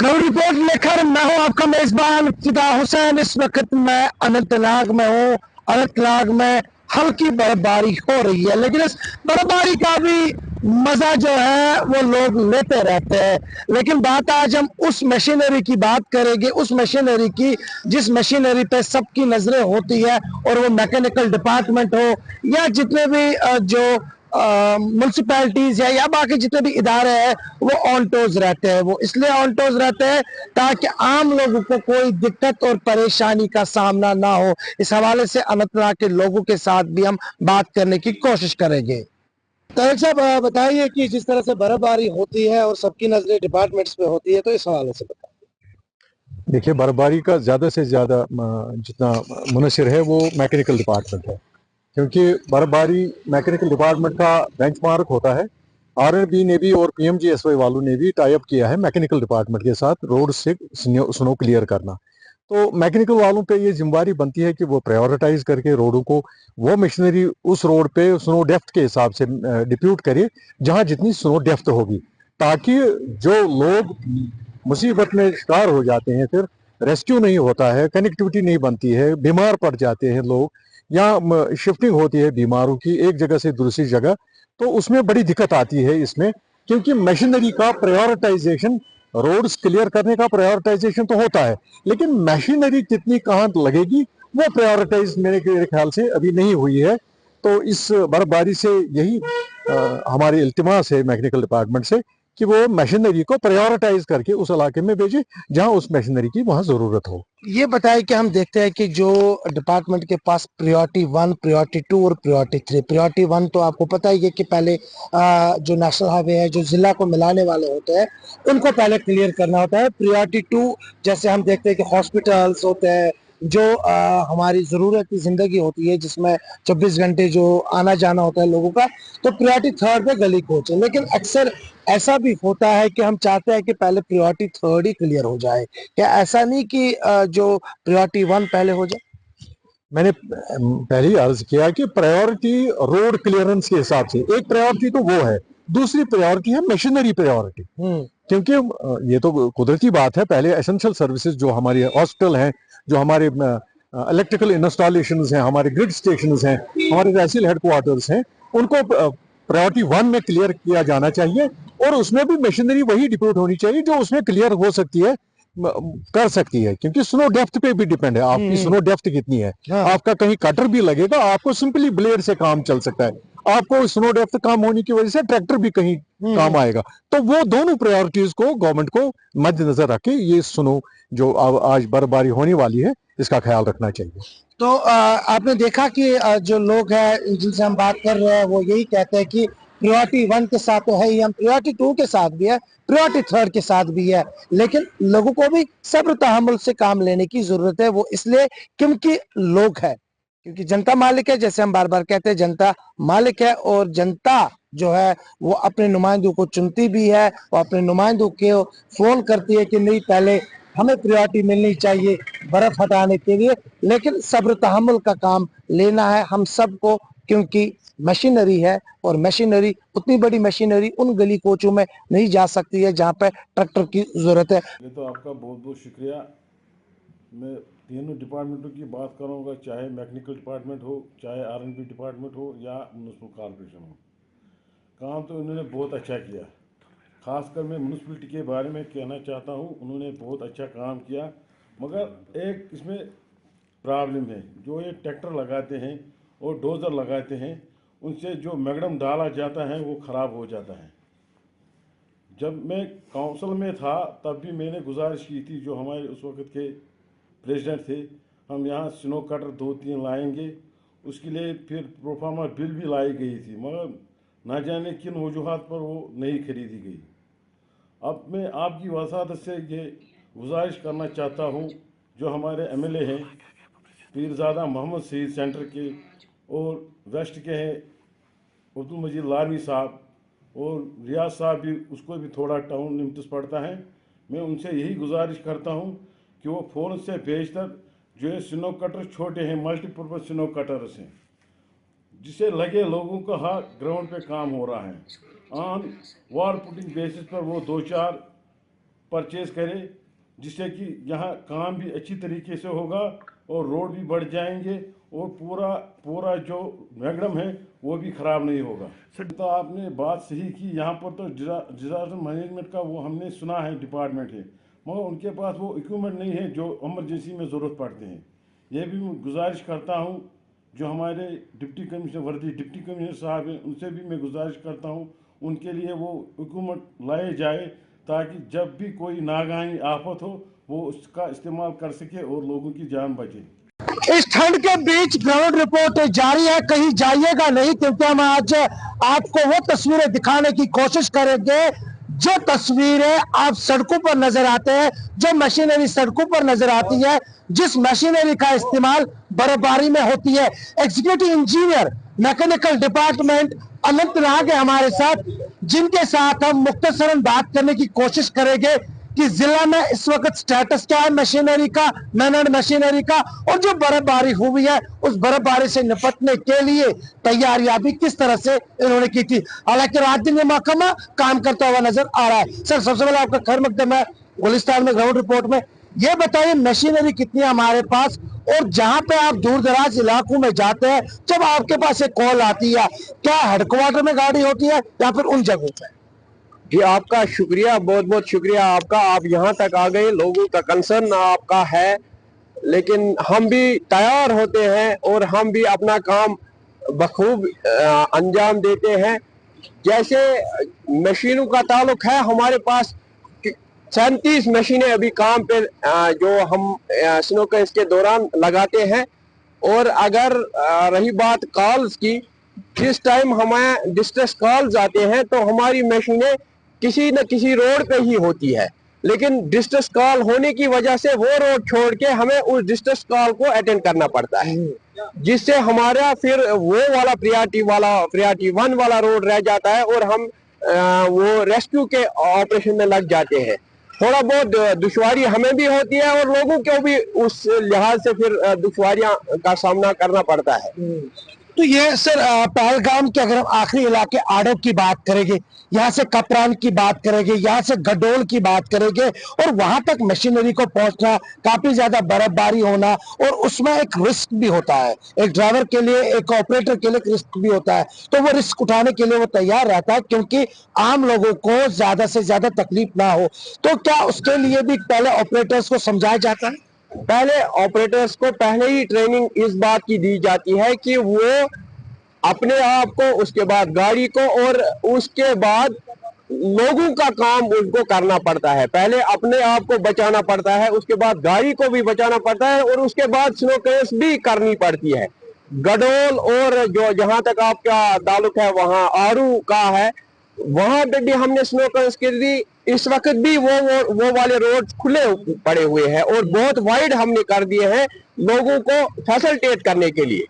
Crowd report लेकर मैं हूं आपका मेजबान फिदा हुसैन। इस वक्त मैं अनंतनाग में हूं। अनंतनाग में हल्की बर्फबारी हो रही है, लेकिन इस बर्फबारी का भी मजा जो है वो लोग लेते रहते हैं। लेकिन बात आज हम उस मशीनरी की बात करेंगे, उस मशीनरी की जिस मशीनरी पे सबकी नजरें होती है, और वो मैकेनिकल डिपार्टमेंट हो या जितने भी जो म्यूनसिपैलिटीज है या बाकी जितने भी इदारे हैं, वो ऑन टोज रहते हैं। वो इसलिए ऑन टोज रहते हैं ताकि आम लोगों को कोई दिक्कत और परेशानी का सामना ना हो। इस हवाले से अनंतनाग के लोगों के साथ भी हम बात करने की कोशिश करेंगे। तारिक साहब, बताइए कि जिस तरह से बर्फबारी होती है और सबकी नजरें डिपार्टमेंट्स पे होती है, तो इस हवाले से बताइए। देखिए, बर्फबारी का ज़्यादा से ज़्यादा जितना मुनसर है वो मैकेनिकल डिपार्टमेंट है, क्योंकि बर्फबारी मैकेनिकल डिपार्टमेंट का बेंचमार्क होता है। आरएनबी ने भी और पीएमजीएसवाई वालों ने भी टाई अप किया है मैकेनिकल डिपार्टमेंट के साथ रोड से स्नो क्लियर करना। तो मैकेनिकल वालों पे ये जिम्मेदारी बनती है कि वो प्रायोरिटाइज करके रोडों को, वो मशीनरी उस रोड पे स्नो डेप्थ के हिसाब से डिप्यूट करे जहां जितनी स्नो डेप्थ होगी, ताकि जो लोग मुसीबत में शिकार हो जाते हैं, फिर रेस्क्यू नहीं होता है, कनेक्टिविटी नहीं बनती है, बीमार पड़ जाते हैं लोग, या शिफ्टिंग होती है बीमारों की एक जगह से दूसरी जगह, तो उसमें बड़ी दिक्कत आती है इसमें। क्योंकि मशीनरी का प्रायोरिटाइजेशन, रोड्स क्लियर करने का प्रायोरिटाइजेशन तो होता है, लेकिन मशीनरी कितनी कहाँ लगेगी वो प्रायोरिटाइज मेरे ख्याल से अभी नहीं हुई है। तो इस बर्फबारी से यही हमारी इल्तिमास है मैकेनिकल डिपार्टमेंट से कि वो मशीनरी को प्रायोरिटाइज करके उस इलाके में भेजे जहां उस मशीनरी की वहां जरूरत हो। ये बताए कि हम देखते हैं कि जो डिपार्टमेंट के पास प्रायोरिटी 1, प्रायोरिटी 2 और प्रायोरिटी 3। प्रायोरिटी 1 तो आपको पता ही है कि पहले जो नेशनल हाईवे है, जो जिला को मिलाने वाले होते हैं, उनको पहले क्लियर करना होता है। प्रायोरिटी 2 जैसे हम देखते हैं कि हॉस्पिटल्स होते हैं, जो हमारी ज़रूरत की ज़िंदगी होती है, जिसमें 24 घंटे जो आना जाना होता है लोगों का, तो प्रायोरिटी 3 पे गली कोच है। लेकिन अक्सर ऐसा भी होता है कि हम चाहते हैं कि पहले प्रायोरिटी 3 ही क्लियर हो जाए। क्या ऐसा नहीं कि जो प्रायोरिटी 1 पहले हो जाए? मैंने पहले ही अर्ज किया कि प्रायोरिटी रोड क्लियरेंस के हिसाब से एक प्रायोरिटी तो वो है, दूसरी प्रायोरिटी है मशीनरी प्रायोरिटी। क्योंकि ये तो कुदरती बात है, पहले एसेंशियल सर्विसेज जो हमारी हॉस्पिटल हैं, जो हमारे इलेक्ट्रिकल इंस्टॉलेशन हैं, हमारे ग्रिड स्टेशन हैं, हमारे तहसील हेडक्वार्टर्स हैं, उनको प्रायोरिटी 1 में क्लियर किया जाना चाहिए, और उसमें भी मशीनरी वही डिप्यूट होनी चाहिए जो उसमें क्लियर हो सकती है, कर सकती है। क्योंकि स्नो डेप्थ पे भी डिपेंड है, आपकी स्नो डेप्थ कितनी है। आपका कहीं कटर भी लगेगा, आपको सिंपली ब्लेड से काम चल सकता है, आपको स्नो डेप्थ कम होने की वजह से ट्रैक्टर भी कहीं काम आएगा। तो वो दोनों प्रायोरिटीज को गवर्नमेंट को मद्देनजर रख के ये स्नो जो आज बर्फबारी होने वाली है, इसका ख्याल रखना चाहिए। तो आपने देखा कि जो लोग हैं जिनसे हम बात कर रहे हैं, वो यही कहते हैं कि प्रायोरिटी 1 के साथ तो है ही, हम प्रायोरिटी 2 के साथ भी है, प्रायोरिटी 3 के साथ भी है, लेकिन लोगों को भी सब्र तहम्मुल से काम लेने की जरूरत है। वो इसलिए क्योंकि लोग है, क्योंकि जनता मालिक है। जैसे हम बार बार कहते हैं, जनता मालिक है, और जनता जो है वो अपने नुमाइंदों को चुनती भी है, वो अपने नुमाइंदों को फोन करती है कि नहीं, पहले हमें प्रायोरिटी मिलनी चाहिए बर्फ हटाने के लिए। लेकिन सब्र तहम्मुल का काम लेना है हम सबको, क्योंकि मशीनरी है, और मशीनरी, उतनी बड़ी मशीनरी उन गली कोचों में नहीं जा सकती है जहाँ पे ट्रैक्टर की जरूरत है। ये तो आपका बहुत बहुत शुक्रिया। मैं तीनों डिपार्टमेंटों की बात करूँगा, चाहे मैकेनिकल डिपार्टमेंट हो, चाहे आरएनबी डिपार्टमेंट हो, या म्यूनसिपल कॉर्पोरेशन हो। काम तो उन्होंने बहुत अच्छा किया। खासकर मैं म्यूनसिपलिटी के बारे में कहना चाहता हूँ, उन्होंने बहुत अच्छा काम किया। मगर एक इसमें प्रॉब्लम है, जो ये ट्रैक्टर लगाते हैं और डोज़र लगाते हैं, उनसे जो मैगडम डाला जाता है वो ख़राब हो जाता है। जब मैं काउंसिल में था तब भी मैंने गुजारिश की थी, जो हमारे उस वक्त के प्रेसिडेंट थे, हम यहाँ स्नो कटर 2-3 लाएंगे। उसके लिए फिर प्रोफार्मा बिल भी लाई गई थी, मगर ना जाने किन वजूहात पर वो नहीं खरीदी गई। अब मैं आपकी वसादत से ये गुजारिश करना चाहता हूँ, जो हमारे एमएलए हैं पीरज़ादा मोहम्मद सईद सेंटर के, और वेस्ट के हैं अब्दुल मजीद लारवी साहब, और रियाज साहब भी, उसको भी थोड़ा टाउन लिमिट्स पड़ता है। मैं उनसे यही गुजारिश करता हूँ कि वो फ़ौरन से बेशतर जो है स्नो कटर छोटे हैं, मल्टीपर्पज़ स्नो कटर्स हैं, जिसे लगे लोगों का हाँ ग्राउंड पे काम हो रहा है। ऑन वॉल पुटिंग बेसिस पर वो 2-4 परचेज करे, जिससे कि यहाँ काम भी अच्छी तरीके से होगा और रोड भी बढ़ जाएंगे और पूरा जो मैगडम है वो भी ख़राब नहीं होगा। तो आपने बात सही की, यहाँ पर तो डिजास्टर मैनेजमेंट का वो हमने सुना है डिपार्टमेंट है, मगर उनके पास वो इक्विपमेंट नहीं है जो इमरजेंसी में ज़रूरत पड़ते हैं। ये भी मैं गुजारिश करता हूँ जो हमारे डिप्टी कमिश्नर साहब हैं, उनसे भी मैं गुजारिश करता हूँ उनके लिए वो इक्विपमेंट लाए जाए, ताकि जब भी कोई नागानी आफत हो वो उसका इस्तेमाल कर सके और लोगों की जान बचे। इस ठंड के बीच ग्राउंड रिपोर्ट जारी है, कहीं जाइएगा नहीं, क्योंकि हम आज आपको वो तस्वीरें दिखाने की कोशिश करेंगे जो तस्वीरें आप सड़कों पर नजर आते हैं, जो मशीनरी सड़कों पर नजर आती है, जिस मशीनरी का इस्तेमाल बर्फबारी में होती है। एग्जीक्यूटिव इंजीनियर मैकेनिकल डिपार्टमेंट अनंत नाग है हमारे साथ, जिनके साथ हम मुख्तसरन बात करने की कोशिश करेंगे कि जिला में इस वक्त स्टेटस क्या है मशीनरी का, मैनड मशीनरी का, और जो बर्फबारी हुई है उस बर्फबारी से निपटने के लिए तैयारियां भी किस तरह से इन्होंने की थी। हालांकि रात दिन ये महकमा काम करता हुआ नजर आ रहा है। सर, सबसे पहले आपका खैर मकदम है गुलिस्तान में ग्राउंड रिपोर्ट में। ये बताइए मशीनरी कितनी है हमारे पास, और जहां पे आप दूर दराज इलाकों में जाते हैं, जब आपके पास एक कॉल आती है, क्या हेडक्वार्टर में गाड़ी होती है या फिर उन जगहों पे? जी, आपका शुक्रिया, बहुत बहुत शुक्रिया आपका, आप यहाँ तक आ गए। लोगों का कंसर्न आपका है, लेकिन हम भी तैयार होते हैं और हम भी अपना काम बखूब अंजाम देते हैं। जैसे मशीनों का ताल्लुक है, हमारे पास 37 मशीनें अभी काम पे जो हम स्नोकर्स के दौरान लगाते हैं। और अगर रही बात कॉल्स की, जिस टाइम हमें डिस्ट्रेस कॉल्स आते हैं तो हमारी मशीनें किसी न किसी रोड पे ही होती है, लेकिन डिस्ट्रेस कॉल होने की वजह से वो रोड छोड़ के हमें उस डिस्ट्रेस कॉल को अटेंड करना पड़ता है, जिससे हमारा फिर वो वाला प्रियॉरिटी 1 वाला रोड रह जाता है और हम वो रेस्क्यू के ऑपरेशन में लग जाते हैं। थोड़ा बहुत दुश्वारी हमें भी होती है और लोगों को भी उस लिहाज से फिर दुश्वारियां का सामना करना पड़ता है। तो ये सर पहलगाम के अगर हम आखिरी इलाके आड़ो की बात करेंगे, यहाँ से कपरान की बात करेंगे, यहाँ से गडोल की बात करेंगे, और वहां तक मशीनरी को पहुंचना, काफी ज्यादा बर्फबारी होना, और उसमें एक रिस्क भी होता है, एक ड्राइवर के लिए, एक ऑपरेटर के लिए एक रिस्क भी होता है। तो वो रिस्क उठाने के लिए वो तैयार रहता है, क्योंकि आम लोगों को ज्यादा से ज्यादा तकलीफ ना हो। तो क्या उसके लिए भी पहले ऑपरेटर्स को समझाया जाता है? पहले ऑपरेटर्स को पहले ही ट्रेनिंग इस बात की दी जाती है कि वो अपने आप को, उसके बाद गाड़ी को, और उसके बाद लोगों का काम उनको करना पड़ता है। पहले अपने आप को बचाना पड़ता है, उसके बाद गाड़ी को भी बचाना पड़ता है, और उसके बाद स्नोकर्स भी करनी पड़ती है। गडोल और जो जहां तक आपका ताल्लुक है वहां आरू का है, वहां पे भी हमने स्नोकर्स के लिए इस वक्त भी वो वाले रोड खुले पड़े हुए हैं और बहुत वाइड हमने कर दिए हैं लोगों को फैसिलिटेट करने के लिए।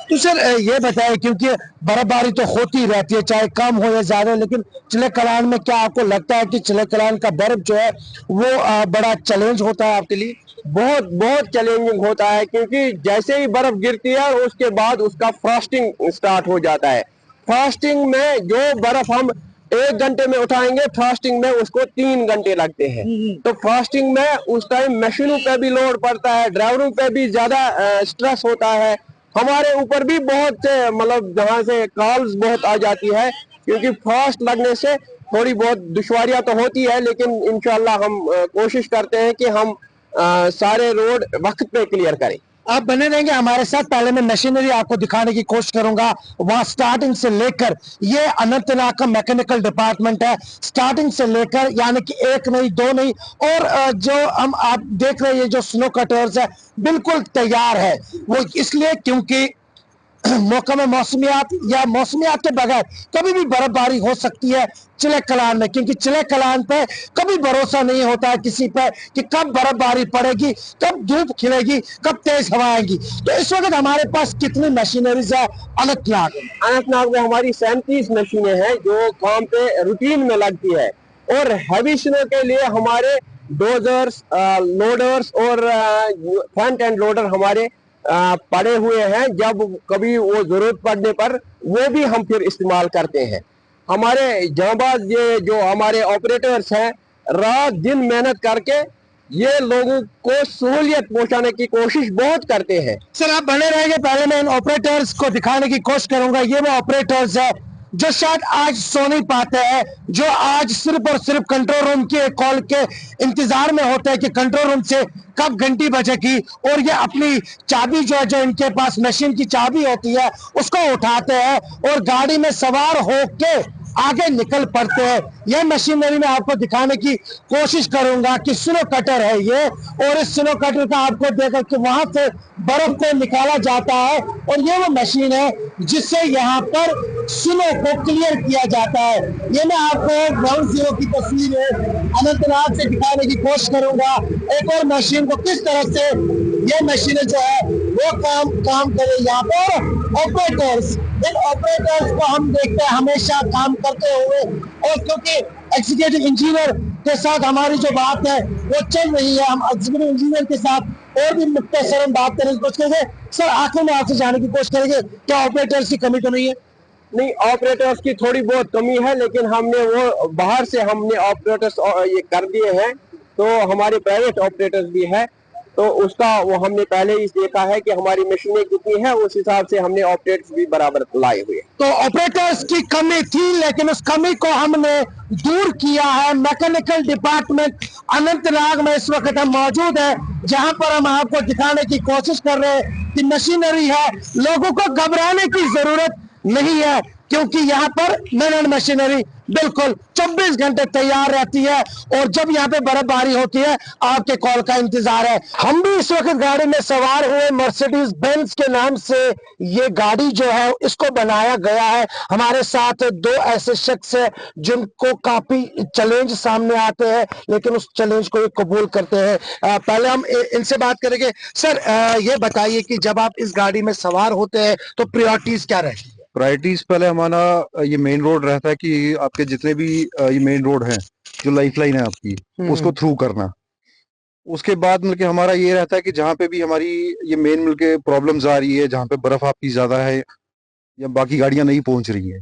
तो सर ये बताएं, क्योंकि बर्फबारी तो होती रहती है चाहे कम हो या ज्यादा, लेकिन चिले कलान में क्या आपको लगता है कि चिले कलान का बर्फ जो है वो बड़ा चैलेंज होता है आपके लिए? बहुत बहुत चैलेंजिंग होता है, क्योंकि जैसे ही बर्फ गिरती है उसके बाद उसका फ्रॉस्टिंग स्टार्ट हो जाता है। फ्रॉस्टिंग में जो बर्फ हम 1 घंटे में उठाएंगे, फ्रॉस्टिंग में उसको 3 घंटे लगते हैं। तो फ्रॉस्टिंग में उस टाइम मशीनों पे भी लोड पड़ता है, ड्राइवरों पे भी ज्यादा स्ट्रेस होता है, हमारे ऊपर भी बहुत मतलब जहाँ से कॉल्स बहुत आ जाती है, क्योंकि फ्रॉस्ट लगने से थोड़ी बहुत दुश्वारियां तो होती है, लेकिन इंशाल्लाह हम कोशिश करते हैं कि हम सारे रोड वक्त पे क्लियर करें। आप बने रहेंगे हमारे साथ। पहले मैं मशीनरी आपको दिखाने की कोशिश करूंगा, वहां स्टार्टिंग से लेकर, ये अनंतनाग का मैकेनिकल डिपार्टमेंट है, स्टार्टिंग से लेकर, यानी कि 1 नहीं 2 नहीं, और जो हम आप देख रहे हैं ये जो स्नो कटर्स है बिल्कुल तैयार है। वो इसलिए क्योंकि मौका में मौसमियात या मौसमियात के बगैर कभी भी बर्फबारी हो सकती है चिले कलान में, क्योंकि चिले कलान पे कभी भरोसा नहीं होता है किसी पे कि कब बर्फबारी पड़ेगी, कब धूप खिलेगी, कब तेज हवा आएगी। तो इस वक्त हमारे पास कितनी मशीनरीज है अनंतनाग में? हमारी 37 मशीनें हैं जो काम पे रूटीन में लगती है, और हैवी स्नो के लिए हमारे डोजर्स, लोडर्स और फ्रंट एंड लोडर हमारे पड़े हुए हैं। जब कभी वो जरूरत पड़ने पर वो भी हम फिर इस्तेमाल करते हैं। हमारे जांबाज ये जो हमारे ऑपरेटर्स हैं رات دن محنت کر کے یہ لوگوں کو سہولیت پہنچانے کی کوشش بہت کرتے ہیں. سر آپ بنے رہیں گے، پہلے میں ان آپریٹرز کو دکھانے کی کوشش کروں گا. یہ وہ آپریٹرز ہے جو شاید آج سو نہیں پاتے ہیں، جو آج صرف اور صرف کنٹرول روم کے کال کے انتظار میں ہوتے ہیں کہ کنٹرول روم سے کب گھنٹی بجے گی، اور یہ اپنی چابی جو ہے، جو ان کے پاس مشین کی چابی ہوتی ہے، اس کو اٹھاتے ہیں اور گاڑی میں سوار ہو کے آگے نکل پڑتے ہیں. یہ مشینری میں آپ کو دکھانے کی کوشش کروں گا کہ سنو کٹر ہے یہ، اور اس سنو کٹر کا آپ کو دیکھا کہ وہاں سے برف کو نکالا جاتا ہے، اور یہ وہ مشین ہے جس سے یہاں پر سنو کو کلیئر کیا جاتا ہے. یہ میں آپ کو گراؤنڈ زیرو کی تصویر ہے اننت ناگ سے دکھانے کی کوشش کروں گا. ایک اور مشین کو کس طرح سے یہ مشینیں جو ہے وہ کام کرے. یہاں پر آپریٹرز، ان آپریٹرز کو ہم دیکھتے ہیں ہمیشہ کام کرتے ہوئے، اور کیونکہ ایگزیکٹو انجینئر کے ساتھ ہماری جو بات ہے وہ چل رہی ہے، ہم ایگزیکٹو انجینئر کے ساتھ اور بھی مختصراً بات کرنے کی کوشش کریں گے. سر آخر میں آپ سے جاننے کی کوشش کریں گے کیا آپریٹرز کی کمی تو نہیں ہے؟ نہیں، آپریٹرز کی تھوڑی بہت کمی ہے، لیکن ہم نے وہ باہر سے ہم نے آپریٹرز یہ کر دیے ہیں. تو ہمارے پرائیویٹ آپریٹرز بھی ہے، تو اس کا وہ ہم نے پہلے ہی دیکھا ہے کہ ہماری مشینیں کتنی ہیں، اس حساب سے ہم نے آپریٹرز بھی برابر لائے ہوئے. تو آپریٹرز کی کمی تھی، لیکن اس کمی کو ہم نے دور کیا ہے. میکینیکل ڈپارٹمنٹ اننت ناگ میں اس وقت ہم موجود ہیں، جہاں پر ہم آپ کو دکھانے کی کوشش کر رہے ہیں کہ مشینری ہے. لوگوں کو گھبرانے کی ضرورت نہیں ہے، کیونکہ یہاں پر مین اینڈ مشینری بالکل 24 گھنٹے تیار رہتی ہے، اور جب یہاں پہ برف باری ہوتی ہے آپ کے کال کا انتظار ہے. ہم بھی اس وقت گاڑی میں سوار ہوئے، مرسیڈیز بینز کے نام سے یہ گاڑی جو ہے اس کو بنایا گیا ہے. ہمارے ساتھ دو ایسے شخص ہیں جن کو کافی چیلنج سامنے آتے ہیں، لیکن اس چیلنج کو یہ قبول کرتے ہیں. پہلے ہم ان سے بات کریں گے. سر یہ بتائیے کہ جب آپ اس گاڑی میں سوار ہوتے ہیں تو پریورٹیز کیا رہتی ہے؟ پرائرٹیز پہلے ہمارا یہ مین روڈ رہتا ہے کہ آپ کے جتنے بھی یہ مین روڈ ہیں جو لائف لائن ہے آپ کی اس کو تھرو کرنا. اس کے بعد مل کے ہمارا یہ رہتا ہے کہ جہاں پہ بھی ہماری یہ مین مل کے پرابلمز آ رہی ہے، جہاں پہ برف آپ کی زیادہ ہے یا باقی گاڑیاں نہیں پہنچ رہی ہیں،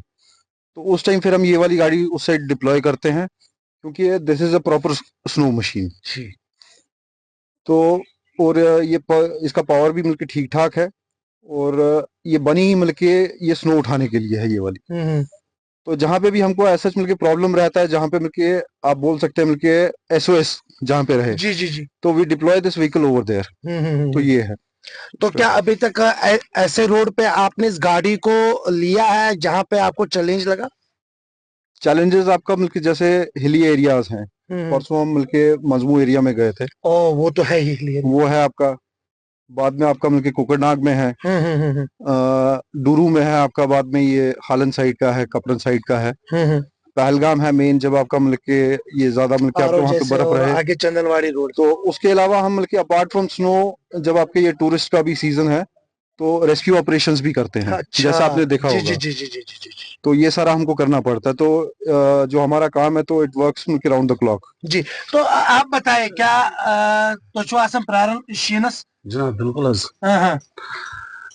تو اس ٹائم پھر ہم یہ والی گاڑی اس سائڈ ڈپلوائے کرتے ہیں، کیونکہ دس از اے پراپر سنو مشین. تو اور یہ اس کا پاور بھی مل کے ٹھیک ٹھاک ہے، اور یہ بنی ہی مل کے یہ سنو اٹھانے کے لیے ہے یہ والی. تو جہاں پہ بھی ہم کو ایسا مل کے پرابلم رہتا ہے، جہاں پہ مل کے آپ بول سکتے ہیں مل کے ایس او ایس جہاں پہ رہے، جی جی جی، تو we deploy this vehicle over there. تو یہ ہے. تو کیا ابھی تک ایسے روڈ پہ آپ نے اس گاڑی کو لیا ہے جہاں پہ آپ کو چیلنج لگا؟ چیلنجز آپ کا مل کے جیسے ہلی ایریاز ہیں، پرسوں ہم مل کے مضمو ایریا میں گئے تھے، وہ تو ہے ہی، وہ ہے آپ کا. بعد میں آپ کا مل کے کوکر ناگ میں ہے، ڈورو میں ہے آپ کا، بعد میں یہ ہالن سائڈ کا ہے، کپرن سائڈ کا ہے، پہلگام ہے مین. جب آپ کا مل کے یہ زیادہ مل کے آپ کے وہاں پہ برف رہے، آگے چندن واڑی روڈ. تو اس کے علاوہ ہم مل کے اپارٹ فرام سنو جب آپ کے یہ ٹورسٹ کا بھی سیزن ہے تو ریسکیو آپریشنز بھی کرتے ہیں، جیسا آپ نے دیکھا ہوگا. تو یہ سارا ہم کو کرنا پڑتا ہے. تو جو ہمارا کام ہے تو اٹ ورکس مل کے راؤنڈ دا کلاک. جی تو آپ بتائیں کیا تو چھو آسان پرارن شینس؟ جناب بالکل حظ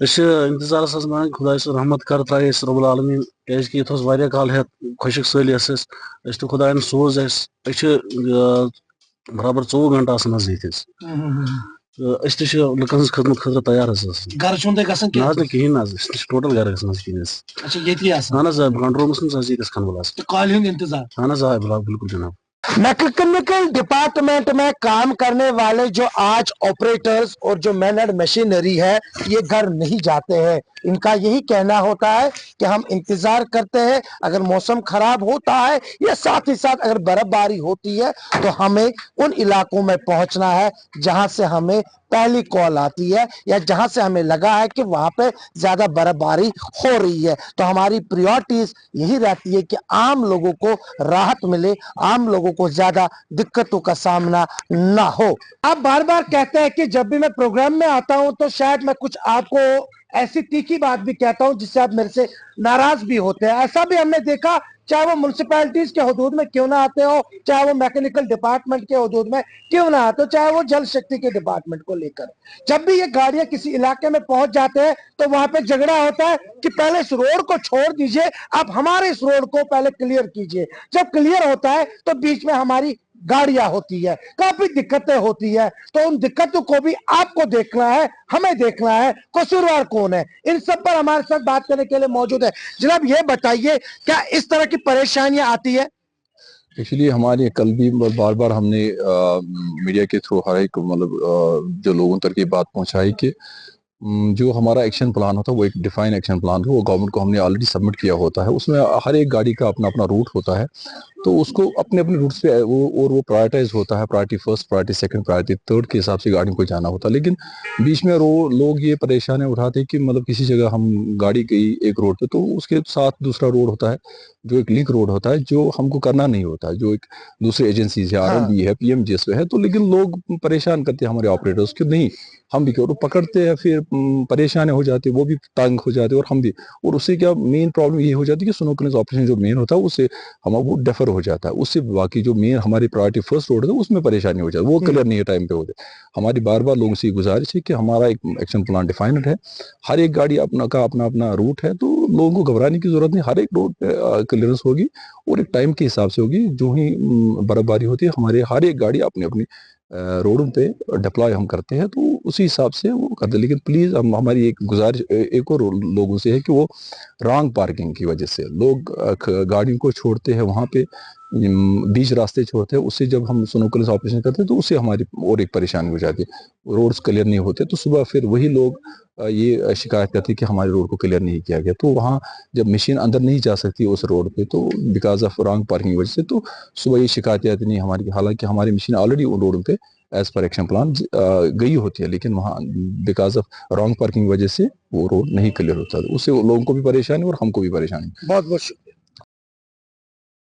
انتظارس حظ مان خدا ص رحمت کر ترٛایہِ اَسہِ رۄبُل العالمیٖن کیازِ کہِ ییٚتہِ اوس واریاہ کال ہٮ۪تھ خۄشِک سٲلی ٲس أسۍ تہٕ خۄدایَن سوز اَسہِ. أسۍ چھِ برابر 24 گھنٹہٕ آسان حظ ییٚتہِ حظ، تہٕ أسۍ تہِ چھِ لُکن ہٕنٛز خدمت خٲطرٕ تیار حظ آسان. گرٕ چھُنہٕ تۄہہِ گژھان نہ حظ نہٕ کِہیٖنۍ نہٕ حظ، أسۍ تہِ چھِ ٹوٹل گرٕ گژھان حظ کِہیٖنۍ حظ. اچھا ییٚتی آسان؟ اہن حظ آ کنٹرول روٗمس منٛز حظ ییٚتس کھنہٕ حظ. کالہِ ہُنٛد انتظار؟ اہن حظ آ بالکل جناب. میکینیکل ڈپارٹمنٹ میں کام کرنے والے جو آج آپریٹرز اور جو مین اینڈ مشینری ہے یہ گھر نہیں جاتے ہیں. ان کا یہی کہنا ہوتا ہے کہ ہم انتظار کرتے ہیں، اگر موسم خراب ہوتا ہے یا ساتھ ہی ساتھ اگر برف باری ہوتی ہے تو ہمیں ان علاقوں میں پہنچنا ہے جہاں سے ہمیں پہلی کال آتی ہے یا جہاں سے ہمیں لگا ہے کہ وہاں پہ زیادہ برف باری ہو رہی ہے. تو ہماری پریورٹیز یہی رہتی ہے کہ عام لوگوں کو راحت ملے، عام لوگوں کو زیادہ دقتوں کا سامنا نہ ہو. آپ بار بار کہتے ہیں کہ جب بھی میں پروگرام میں آتا ہوں تو شاید میں کچھ آپ کو ایسی تیکھی بات بھی کہتا ہوں جس سے آپ میرے سے ناراض بھی ہوتے ہیں. ایسا بھی ہم نے دیکھا، چاہے وہ میونسپیلٹیز کے حدود میں کیوں نہ آتے ہو، چاہے وہ میکینیکل ڈپارٹمنٹ کے حدود میں کیوں نہ آتے ہو، چاہے وہ جل شکتی کے ڈپارٹمنٹ کو لے کر، جب بھی یہ گاڑیاں کسی علاقے میں پہنچ جاتے ہیں تو وہاں پہ جھگڑا ہوتا ہے کہ پہلے اس روڈ کو چھوڑ دیجئے، آپ ہمارے اس روڈ کو پہلے کلیئر کیجئے. جب کلیئر ہوتا ہے تو بیچ میں ہماری गाड़ियां होती है, काफी दिक्कतें होती है, तो उन दिक्कतों को भी आपको देखना है, हमें देखना है, कसूरवार कौन है, इन सब पर हमारे साथ बात करने के लिए मौजूद है। जनाब ये बताइए, क्या इस तरह की परेशानियां आती है? एक्चुअली हमारे कल भी बार बार हमने मीडिया के थ्रू हर एक जो लोगों तक ये बात पहुंचाई कि जो हमारा एक्शन प्लान होता है वो एक डिफाइन एक्शन प्लान है, वो गवर्नमेंट को हमने ऑलरेडी सबमिट किया होता है। उसमें हर एक गाड़ी का अपना अपना रूट होता है, तो उसको अपने अपने रूट्स पे वो प्रायोरिटाइज होता है, priority first, priority second, priority third के हिसाब से गाड़ी को जाना होता है। लेकिन बीच में लोग ये परेशानी उठाते हैं कि किसी जगह हम गाड़ी गई एक रोड पे, तो उसके साथ दूसरा रोड होता है जो एक लिंक रोड होता है, जो हमको करना नहीं होता है, जो एक दूसरी एजेंसी है, आरएनबी है, पीएमजीएसवाई है, तो लेकिन लोग परेशान करते हैं हमारे ऑपरेटर्स कि नहीं हम भी क्यों, पकड़ते हैं, फिर परेशानी हो जाती है, वो भी तंग हो जाते हैं और हम भी। और उससे क्या मेन प्रॉब्लम ये हो जाती है कि स्नो क्लियरेंस ऑपरेशन जो मेन होता है उससे हमारा वो डेफर हो जाता है, उससे बाकी जो मेन हमारी प्रायोरिटी फर्स्ट रोड है उसमें परेशानी हो जाती है, वो क्लियर नहीं है टाइम पे होते। हमारी बार बार लोगों से गुजारिश है कि हमारा एक एक्शन प्लान डिफाइंड है, हर एक गाड़ी अपना अपना रूट है, तो लोगों को घबराने की जरूरत नहीं, हर एक रोड पे क्लियरेंस होगी और एक टाइम के हिसाब से होगी। जो ही बर्फबारी होती है हमारे हर एक गाड़ी अपनी अपनी रोडों पे डिप्लॉय हम करते हैं, तो उसी हिसाब से वो करते हैं। लेकिन प्लीज हमारी एक गुजारिश एक और लोगों से है कि वो रॉन्ग पार्किंग की वजह से लोग गाड़ियों को छोड़ते हैं वहाँ पे, बीच रास्ते छोड़ते हैं, उससे जब हम स्नो क्लियरेंस ऑपरेशन करते हैं तो उससे हमारी और एक परेशानी हो जाती है, रोड्स क्लियर नहीं होते, तो सुबह फिर वही लोग ये शिकायत करते हैं कि हमारे रोड को क्लियर नहीं किया गया। तो वहाँ जब मशीन अंदर नहीं जा सकती उस रोड पे, तो बिकॉज ऑफ रॉन्ग पार्किंग की वजह से, तो सुबह ये शिकायतें आती नहीं हमारी, हालांकि हमारी मशीन ऑलरेडी उन रोड पे एज पर एक्शन प्लान गई होती है, लेकिन वहाँ बिकॉज ऑफ रॉन्ग पार्किंग की वजह से वो रोड नहीं क्लियर होता, उससे लोगों को भी परेशानी और हमको भी परेशानी। बहुत बहुत